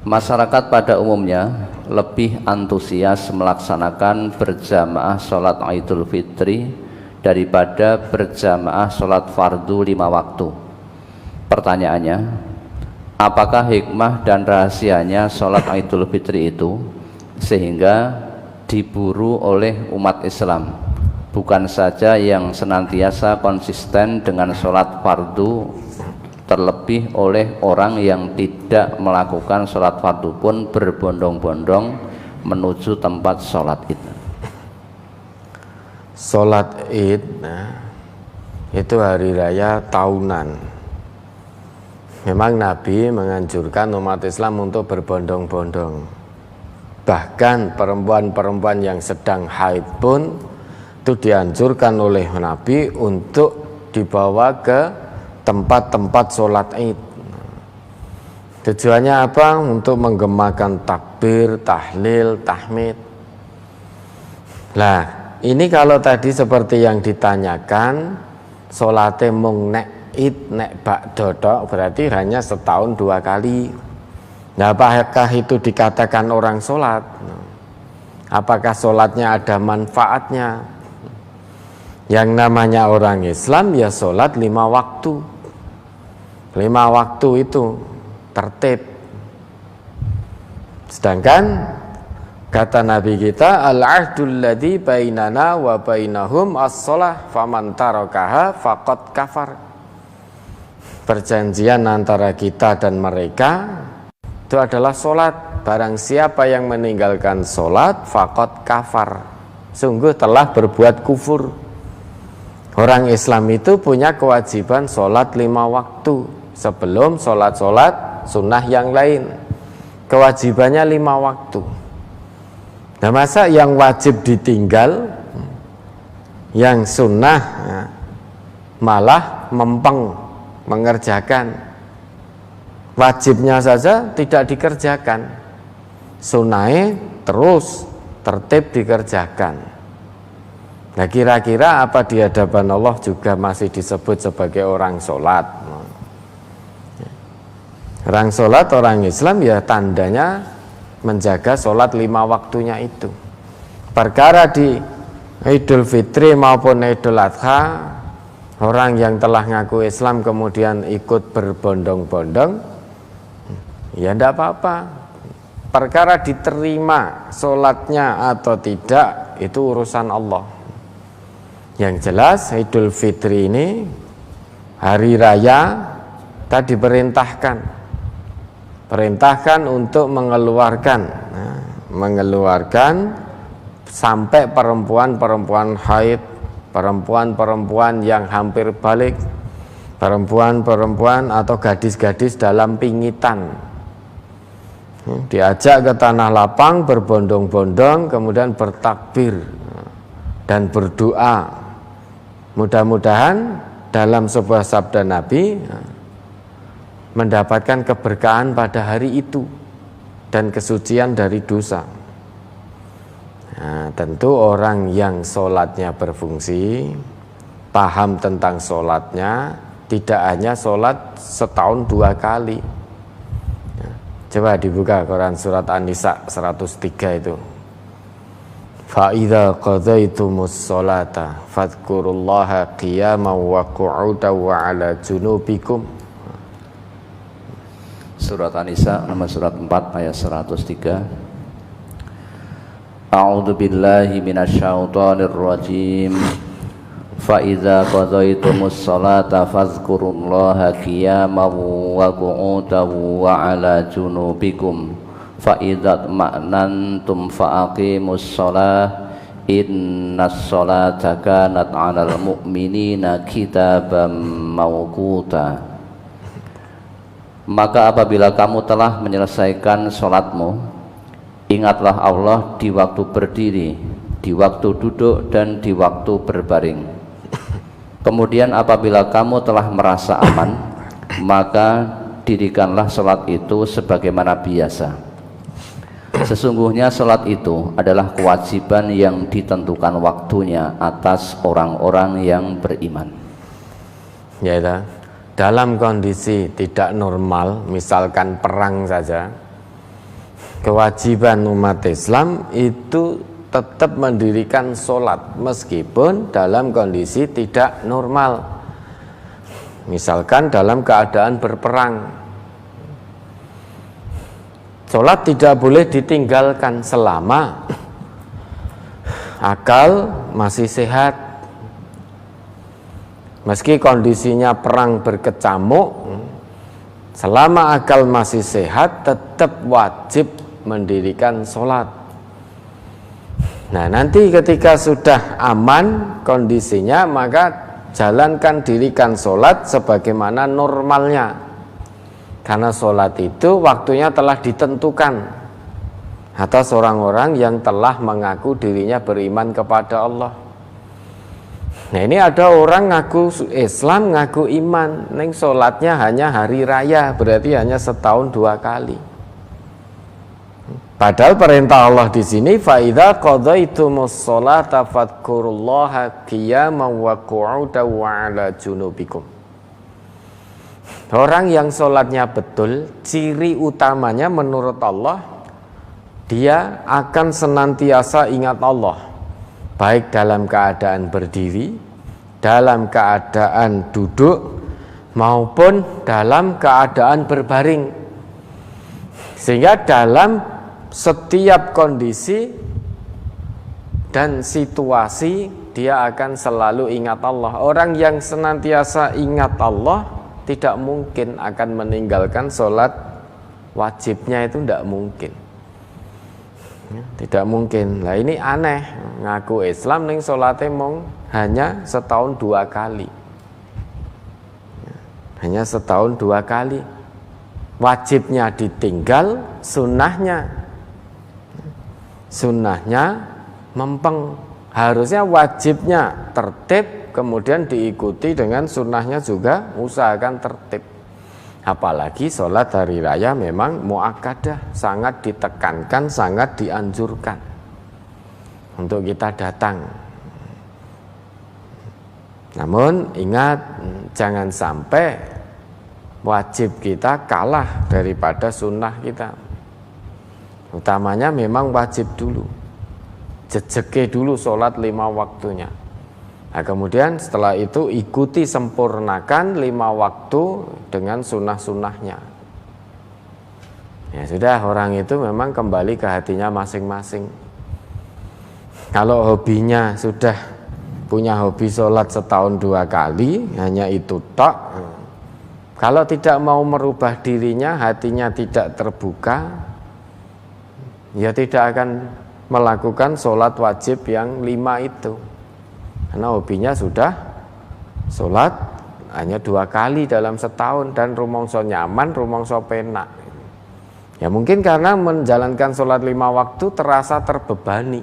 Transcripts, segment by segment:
Masyarakat pada umumnya lebih antusias melaksanakan berjamaah sholat Idul Fitri daripada berjamaah sholat fardu 5 waktu. Pertanyaannya, apakah hikmah dan rahasianya sholat Idul Fitri itu sehingga diburu oleh umat Islam, bukan saja yang senantiasa konsisten dengan sholat fardu, terlebih oleh orang yang tidak melakukan sholat fardu pun berbondong-bondong menuju tempat sholat id. Sholat id itu hari raya tahunan. Memang Nabi menganjurkan umat Islam untuk berbondong-bondong. Bahkan perempuan-perempuan yang sedang haid pun itu dianjurkan oleh Nabi untuk dibawa ke tempat-tempat sholat id. Tujuannya apa? Untuk menggemakan takbir, tahlil, tahmid. Nah, ini kalau tadi seperti yang ditanyakan, sholatnya mung nek id, nek bak dodok, berarti hanya setahun 2 kali. Nah, apakah itu dikatakan orang sholat? Apakah sholatnya ada manfaatnya? Yang namanya orang Islam ya sholat 5 waktu. 5 waktu itu tertib. Sedangkan kata Nabi kita, al-ahdul ladzi bainana wa bainahum as-shalah faman tarakaha faqad kafar. Perjanjian antara kita dan mereka itu adalah sholat. Barang siapa yang meninggalkan sholat faqad kafar, sungguh telah berbuat kufur. Orang Islam itu punya kewajiban sholat 5 waktu sebelum sholat-sholat sunnah yang lain. Kewajibannya 5 waktu. Nah, masa yang wajib ditinggal, yang sunnah malah mempeng mengerjakan, wajibnya saja tidak dikerjakan, sunnahnya terus tertib dikerjakan. Nah, kira-kira apa di hadapan Allah juga masih disebut sebagai orang sholat? Orang sholat, orang Islam ya tandanya menjaga sholat 5 waktunya itu. Perkara di Idul Fitri maupun Idul Adha, orang yang telah ngaku Islam kemudian ikut berbondong-bondong, ya tidak apa-apa. Perkara diterima sholatnya atau tidak, itu urusan Allah. Yang jelas Idul Fitri ini hari raya tadi perintahkan untuk mengeluarkan sampai perempuan-perempuan haid, perempuan-perempuan yang hampir balik, perempuan-perempuan atau gadis-gadis dalam pingitan, diajak ke tanah lapang berbondong-bondong, kemudian bertakbir dan berdoa. Mudah-mudahan dalam sebuah sabda Nabi mendapatkan keberkahan pada hari itu dan kesucian dari dosa. Nah, tentu orang yang sholatnya berfungsi, paham tentang sholatnya, tidak hanya sholat setahun 2 kali. Coba dibuka Quran surat An-Nisa 103 itu. Fa'idha qadaytumus sholata fadhkurullaha qiyaman wa qu'udan wa ala junubikum. Surat An-Nisa nomor surat 4 ayat 103. A'udzu billahi minasyaitonir rajim. Fa idza qadaytumus sholata fadhkurullaha qiyaman wa qu'udan wa ala junubikum. Fa idza ma'nantum fa aqimus sholah innas sholata kanat 'alal mu'minina kitaban mawquta. Maka apabila kamu telah menyelesaikan sholatmu, ingatlah Allah di waktu berdiri, di waktu duduk, dan di waktu berbaring. Kemudian apabila kamu telah merasa aman, maka dirikanlah sholat itu sebagaimana biasa. Sesungguhnya sholat itu adalah kewajiban yang ditentukan waktunya atas orang-orang yang beriman. Ya, dalam kondisi tidak normal, misalkan perang saja, kewajiban umat Islam itu tetap mendirikan sholat meskipun dalam kondisi tidak normal. Misalkan dalam keadaan berperang, sholat tidak boleh ditinggalkan selama akal masih sehat. Meski kondisinya perang berkecamuk, selama akal masih sehat tetap wajib mendirikan sholat. Nah, nanti ketika sudah aman kondisinya, maka jalankan, dirikan sholat sebagaimana normalnya. Karena sholat itu waktunya telah ditentukan atas orang-orang yang telah mengaku dirinya beriman kepada Allah. Nah, ini ada orang ngaku Islam, ngaku iman, neng sholatnya hanya hari raya, berarti hanya setahun 2 kali. Padahal perintah Allah di sini, fa idza qadaytumus sholata fadhkurullaha qiyaman wa qu'udan wa 'ala junubikum. Orang yang sholatnya betul, ciri utamanya menurut Allah, dia akan senantiasa ingat Allah, baik dalam keadaan berdiri, dalam keadaan duduk, maupun dalam keadaan berbaring. Sehingga dalam setiap kondisi dan situasi dia akan selalu ingat Allah. Orang yang senantiasa ingat Allah tidak mungkin akan meninggalkan sholat wajibnya, itu tidak mungkin. Tidak mungkin. Lah ini aneh, ngaku Islam ning sholatnya mong hanya setahun 2 kali. Hanya setahun 2 kali. Wajibnya ditinggal, sunnahnya mempeng. Harusnya wajibnya tertib, kemudian diikuti dengan sunnahnya juga usahakan tertib. Apalagi sholat hari raya memang muakkadah, sangat ditekankan, sangat dianjurkan untuk kita datang. Namun ingat, jangan sampai wajib kita kalah daripada sunnah kita. Utamanya memang wajib dulu, jejeke dulu sholat 5 waktunya. Nah, kemudian setelah itu ikuti, sempurnakan 5 waktu dengan sunnah-sunnahnya. Ya sudah, orang itu memang kembali ke hatinya masing-masing. Kalau hobinya sudah punya hobi sholat setahun 2 kali, hanya itu tok. Kalau tidak mau merubah dirinya, hatinya tidak terbuka, ya tidak akan melakukan sholat wajib yang 5 itu. Karena hobinya sudah sholat hanya 2 kali dalam setahun dan rumangsa nyaman, rumangsa penak. Ya mungkin karena menjalankan sholat 5 waktu terasa terbebani.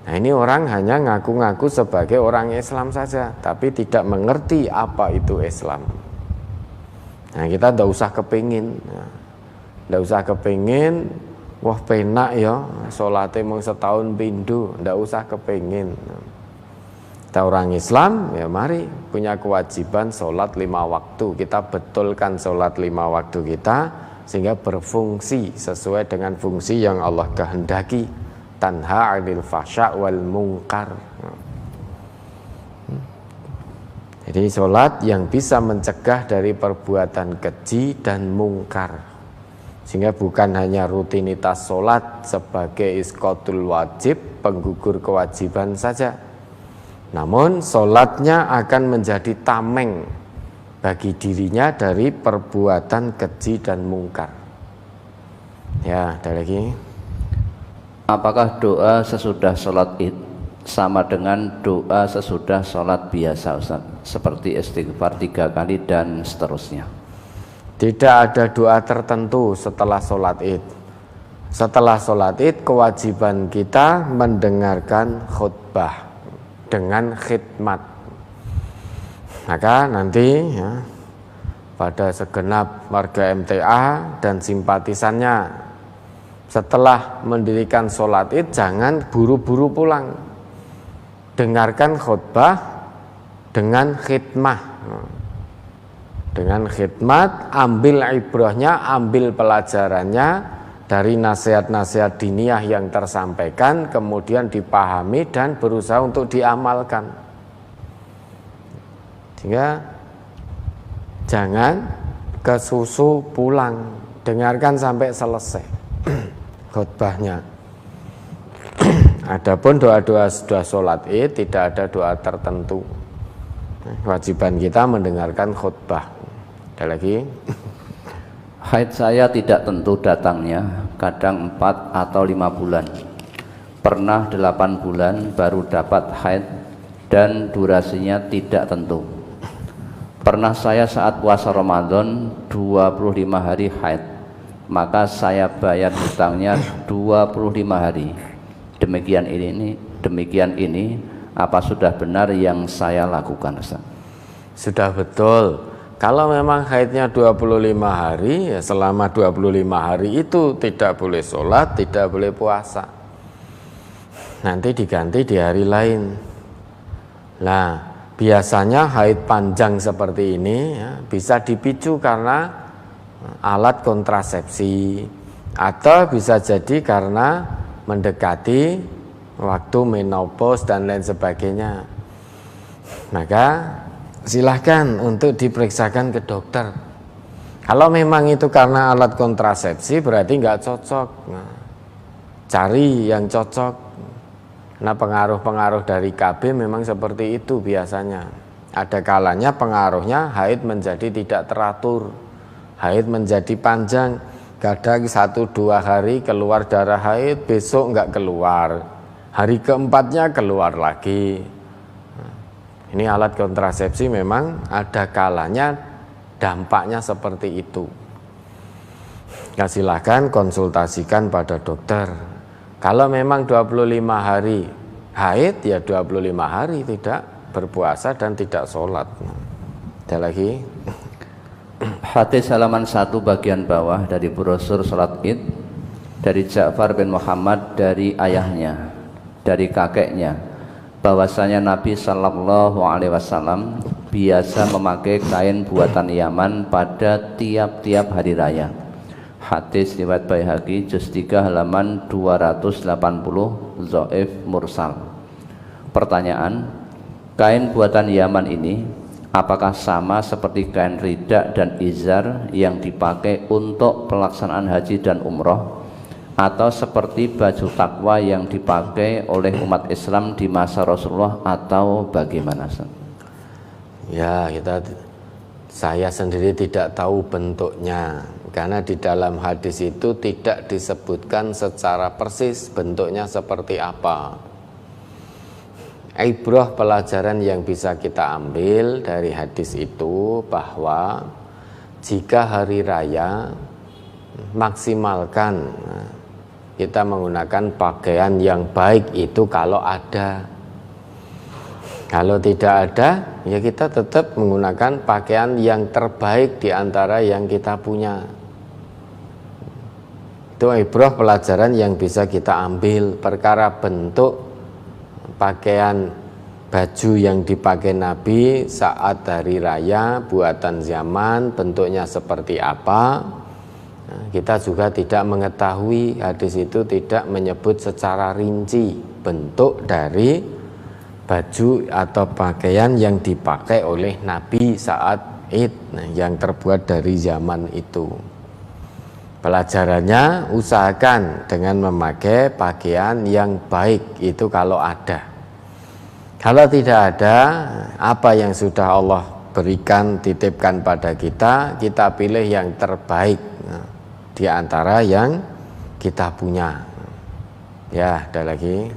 Nah, ini orang hanya ngaku-ngaku sebagai orang Islam saja, tapi tidak mengerti apa itu Islam. Nah, kita tidak usah kepingin, wah penak ya, sholatnya mau setahun pindu, tidak usah kepingin. Kita orang Islam, ya mari punya kewajiban sholat 5 waktu. Kita betulkan sholat 5 waktu kita sehingga berfungsi sesuai dengan fungsi yang Allah kehendaki. Tanha 'anil fahsya' wal munkar. Jadi sholat yang bisa mencegah dari perbuatan keji dan mungkar, sehingga bukan hanya rutinitas sholat sebagai isqatul wajib, penggugur kewajiban saja, namun sholatnya akan menjadi tameng bagi dirinya dari perbuatan keji dan mungkar. Ya, ada lagi. Apakah doa sesudah sholat id sama dengan doa sesudah sholat biasa, Ustaz? Seperti istighfar 3 kali dan seterusnya. Tidak ada doa tertentu setelah sholat id. Setelah sholat id kewajiban kita mendengarkan khutbah dengan khidmat. Maka nanti ya, pada segenap warga MTA dan simpatisannya setelah mendirikan sholat id jangan buru-buru pulang. Dengarkan khutbah dengan khidmah. Dengan khidmat, ambil ibrahnya, ambil pelajarannya dari nasihat-nasihat diniyah yang tersampaikan, kemudian dipahami dan berusaha untuk diamalkan. Sehingga jangan kesusu pulang, dengarkan sampai selesai khutbahnya. Adapun doa-doa sudah sholat id tidak ada doa tertentu. Kewajiban kita mendengarkan khutbah. Ada lagi? Haid saya tidak tentu datangnya, kadang 4 atau 5 bulan. Pernah 8 bulan baru dapat haid dan durasinya tidak tentu. Pernah saya saat puasa Ramadan 25 hari haid, maka saya bayar hutangnya 25 hari. Demikian ini apa sudah benar yang saya lakukan, Ustaz? Sudah betul. Kalau memang haidnya 25 hari, ya selama 25 hari itu tidak boleh sholat, tidak boleh puasa. Nanti diganti di hari lain. Nah, biasanya haid panjang seperti ini ya, bisa dipicu karena alat kontrasepsi, atau bisa jadi karena mendekati waktu menopause dan lain sebagainya. Maka silahkan untuk diperiksakan ke dokter. Kalau memang itu karena alat kontrasepsi berarti nggak cocok. Nah, cari yang cocok. Nah, pengaruh-pengaruh dari KB memang seperti itu biasanya. Ada kalanya pengaruhnya haid menjadi tidak teratur, haid menjadi panjang. Kadang 1-2 hari keluar darah haid, besok nggak keluar, hari keempatnya keluar lagi. Ini alat kontrasepsi memang ada kalanya dampaknya seperti itu. Ya, silakan konsultasikan pada dokter. Kalau memang 25 hari haid, ya 25 hari tidak berpuasa dan tidak sholat. Ada lagi? Hadis halaman 1 bagian bawah dari brosur salat id dari Ja'far bin Muhammad dari ayahnya, dari kakeknya, bahwasanya Nabi Sallallahu Alaihi Wasallam biasa memakai kain buatan Yaman pada tiap-tiap hari raya. Hadis riwayat Baihaqi juz 3 halaman 280, dhaif mursal. Pertanyaan, kain buatan Yaman ini apakah sama seperti kain ridak dan izar yang dipakai untuk pelaksanaan haji dan umroh, atau seperti baju takwa yang dipakai oleh umat Islam di masa Rasulullah, atau bagaimana? Ya, saya sendiri tidak tahu bentuknya, karena di dalam hadis itu tidak disebutkan secara persis bentuknya seperti apa. Ibrah, pelajaran yang bisa kita ambil dari hadis itu bahwa jika hari raya maksimalkan kita menggunakan pakaian yang baik itu kalau ada. Kalau tidak ada, ya kita tetap menggunakan pakaian yang terbaik di antara yang kita punya. Itu ibrah, pelajaran yang bisa kita ambil. Perkara bentuk pakaian baju yang dipakai Nabi saat hari raya buatan zaman bentuknya seperti apa, kita juga tidak mengetahui. Hadis itu tidak menyebut secara rinci bentuk dari baju atau pakaian yang dipakai oleh Nabi saat Id, yang terbuat dari zaman itu. Pelajarannya, usahakan dengan memakai pakaian yang baik itu kalau ada. Kalau tidak ada, apa yang sudah Allah berikan, titipkan pada kita, kita pilih yang terbaik di antara yang kita punya. Ya, ada lagi.